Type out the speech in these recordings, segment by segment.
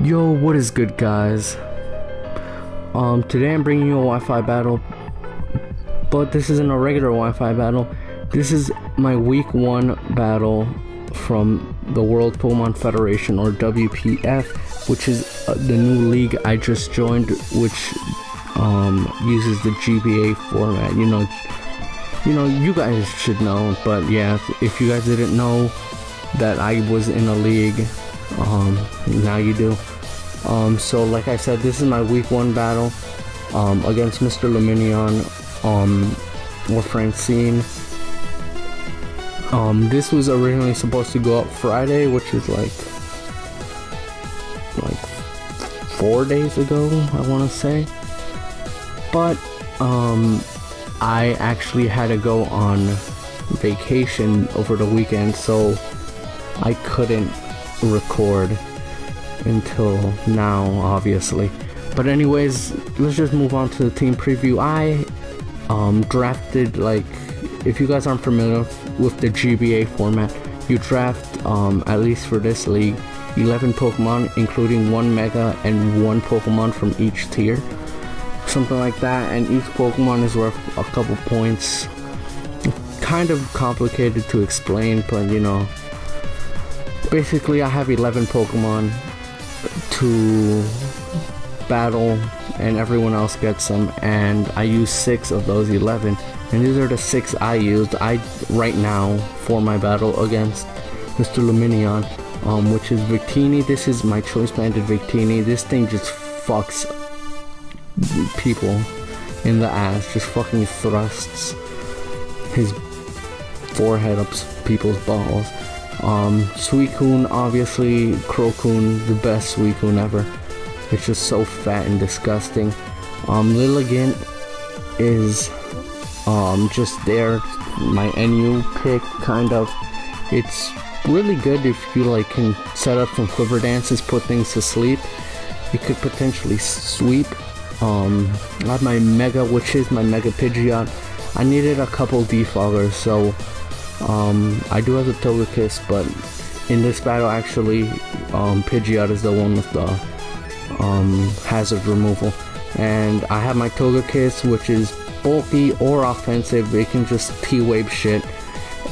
Yo, what is good, guys? Today I'm bringing you a Wi-Fi battle, but this isn't a regular Wi-Fi battle. This is my week 1 battle from the World Pokemon Federation, or WPF, which is the new league I just joined, which uses the GBA format. You know, you guys should know, but yeah, if you guys didn't know that I was in a league, now you do. So like I said, this is my week 1 battle against Mr. Luminion or Francine. This was originally supposed to go up Friday, which is like 4 days ago, I want to say, but I actually had to go on vacation over the weekend, so I couldn't record until now, obviously. But anyways, let's just move on to the team preview. I drafted, like, if you guys aren't familiar with the GBA format, you draft at least for this league 11 Pokemon, including 1 Mega and 1 Pokemon from each tier, something like that, and each Pokemon is worth a couple points. Kind of complicated to explain, but you know, basically I have 11 Pokemon to battle and everyone else gets them, and I use 6 of those 11, and these are the 6 I used right now for my battle against Mr. Luminion, which is Victini. This is my choice banded Victini. This thing just fucks people in the ass, just fucking thrusts his forehead up people's balls. Suicune, obviously, Crocune, the best Suicune ever. It's just so fat and disgusting. Lilligant is just there, my NU pick, kind of. It's really good if you like can set up some quiver dances, put things to sleep. You could potentially sweep. I have my Mega, which is my Mega Pidgeot. I needed a couple defoggers, so I do have the Togekiss, but in this battle actually Pidgeot is the one with the hazard removal, and I have my Togekiss, which is bulky or offensive. It can just T-wave shit,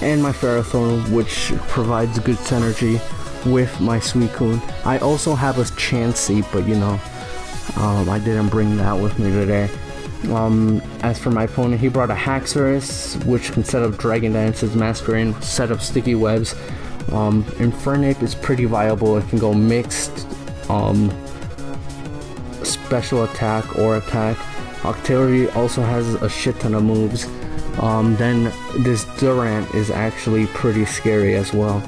and my Ferrothorn, which provides good synergy with my Suicune. I also have a Chansey, but you know, I didn't bring that with me today. As for my opponent, he brought a Haxorus, which can set up Dragon Dances, Masquerain, set up Sticky Webs. Infernape is pretty viable. It can go mixed, special attack or attack. Octillery also has a shit ton of moves. Then this Durant is actually pretty scary as well,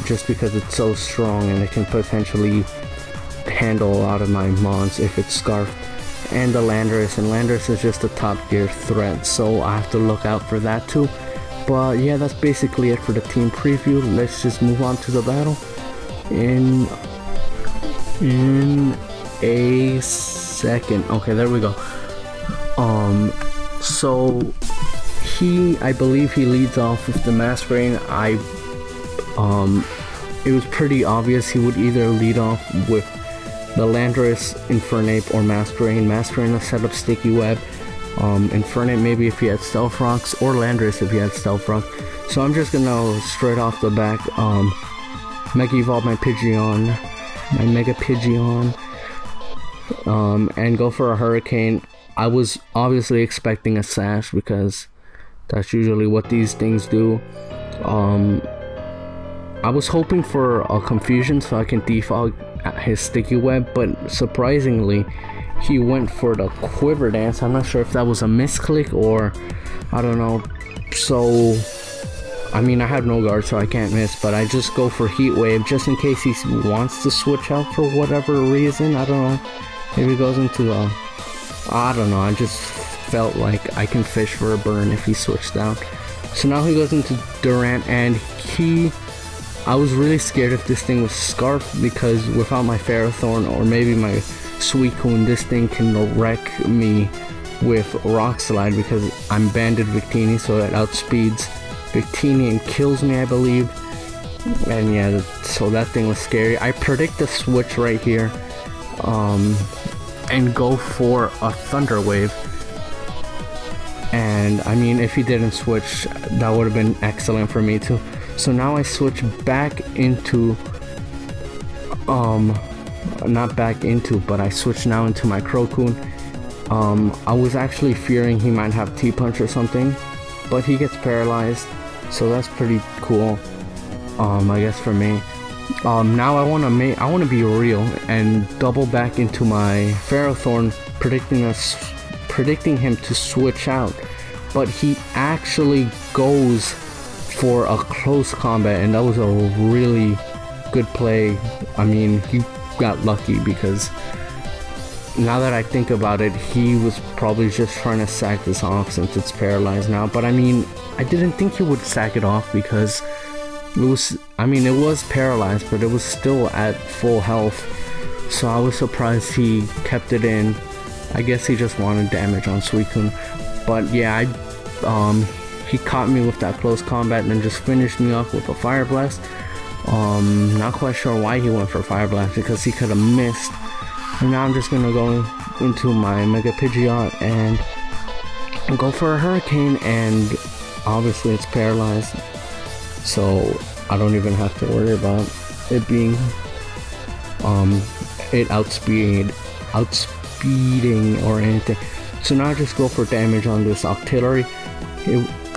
just because it's so strong and it can potentially handle a lot of my mons if it's scarfed. And the Landorus, and Landorus is just a top tier threat, so I have to look out for that too. But yeah, that's basically it for the team preview. Let's just move on to the battle in a second. Okay, there we go. So I believe he leads off with the Masquerain. It was pretty obvious he would either lead off with the Landorus, Infernape, or Masquerain. Masquerain will set up Sticky Web. Infernape maybe if he had Stealth Rocks, or Landorus if he had Stealth Rock. So I'm just gonna straight off the back Mega Evolve my Pidgeon, my Mega Pidgeon, and go for a Hurricane. I was obviously expecting a Sash because that's usually what these things do. I was hoping for a Confusion so I can defog his Sticky Web, but surprisingly he went for the Quiver Dance. I'm not sure if that was a misclick or I don't know. So I mean, I have no guard, so I can't miss, but I just go for Heat Wave just in case he wants to switch out for whatever reason. I don't know, maybe he goes into I don't know, I just felt like I can fish for a burn if he switched out. So now he goes into Durant, and I was really scared if this thing was Scarf, because without my Ferrothorn or maybe my Suicune, this thing can wreck me with Rock Slide because I'm banded Victini, so it outspeeds Victini and kills me, I believe. And yeah, so that thing was scary. I predict the switch right here, and go for a Thunder Wave. And I mean, if he didn't switch, that would have been excellent for me too. So now I switch back into, not back into, but I switch now into my Crocun. I was actually fearing he might have T-Punch or something, but he gets paralyzed, so that's pretty cool. I guess for me. Now I want to be real and double back into my Ferrothorn, predicting him to switch out, but he actually goes for a close combat, and that was a really good play. I mean, he got lucky, because now that I think about it, he was probably just trying to sack this off since it's paralyzed now. But I mean, I didn't think he would sack it off, because it was, I mean, it was paralyzed, but it was still at full health, so I was surprised he kept it in. I guess he just wanted damage on Suicune. But yeah, he caught me with that close combat and then just finished me off with a Fire Blast. Not quite sure why he went for Fire Blast, because he could have missed. And now I'm just gonna go into my Mega Pidgeot and go for a Hurricane, and obviously it's paralyzed, so I don't even have to worry about it being outspeeding or anything. So now I just go for damage on this Octillery.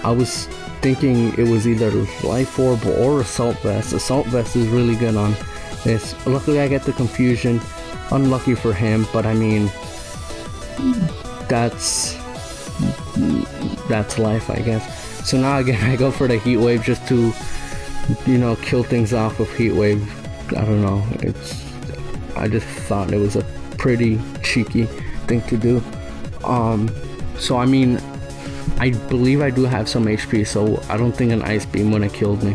I was thinking it was either Life Orb or Assault Vest. Assault Vest is really good on this. Luckily I get the confusion. Unlucky for him, but I mean, that's life, I guess. So now again I go for the Heat Wave just to, you know, kill things off with Heat Wave. I don't know, I just thought it was a pretty cheeky thing to do. So I mean, I believe I do have some HP, so I don't think an Ice Beam would have killed me.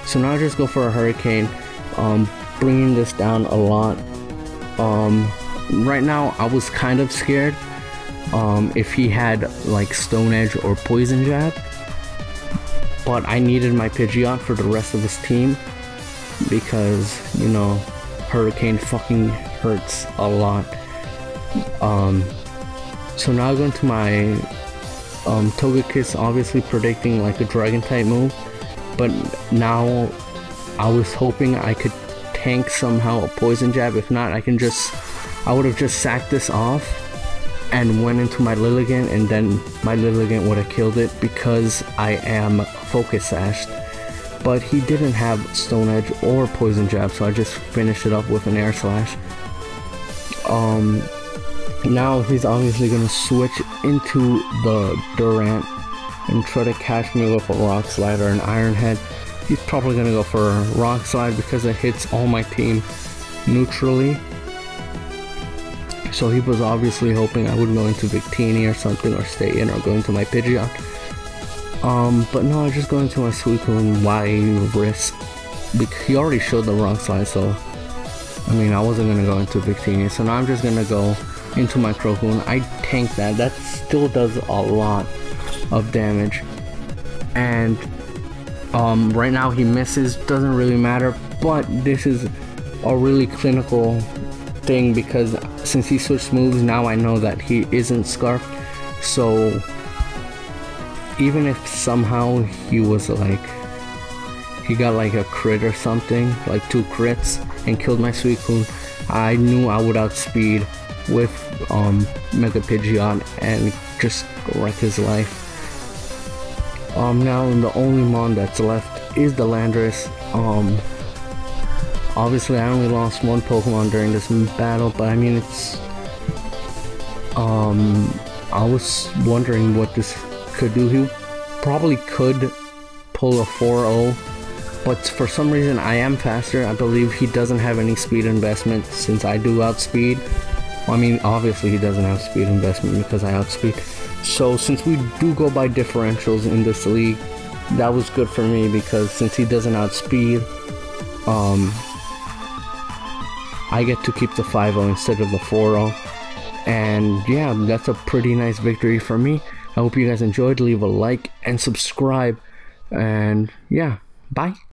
So now I just go for a Hurricane, bringing this down a lot. Right now I was kind of scared if he had like Stone Edge or Poison Jab, but I needed my Pidgeot for the rest of his team, because, you know, Hurricane fucking hurts a lot. So now I go into my Togekiss, obviously predicting like a Dragon type move, but now I was hoping I could tank somehow a Poison Jab. If not, I would have just sacked this off and went into my Lilligant, and then my Lilligant would have killed it because I am Focus Sashed. But he didn't have Stone Edge or Poison Jab, so I just finished it up with an Air Slash. Now he's obviously gonna switch into the Durant and try to catch me with a Rock Slide or an Iron Head. He's probably gonna go for a Rock Slide because it hits all my team neutrally. So he was obviously hoping I would go into Victini or something, or stay in, or go into my Pidgeot. But no, I just go into my Suicune. Why risk? Because he already showed the Rock Slide, so I mean, I wasn't gonna go into Victini. So now I'm just gonna go into my Crocun. I tank that. That still does a lot of damage. And right now he misses, doesn't really matter, but this is a really clinical thing, because since he switched moves, now I know that he isn't Scarfed. So even if somehow he was like, he got like a crit or something, like 2 crits, and killed my Suicune, I knew I would outspeed with Mega Pidgeot and just wreck his life. Now the only mon that's left is the Landorus. Obviously I only lost 1 Pokemon during this battle, but I mean, it's I was wondering what this could do. He probably could pull a 4-0, but for some reason I am faster. I believe he doesn't have any speed investment since I do outspeed. Well, I mean, obviously he doesn't have speed investment because I outspeed. So since we do go by differentials in this league, that was good for me, because since he doesn't outspeed, I get to keep the 5-0 instead of the 4-0. And yeah, that's a pretty nice victory for me. I hope you guys enjoyed. Leave a like and subscribe, and yeah, bye.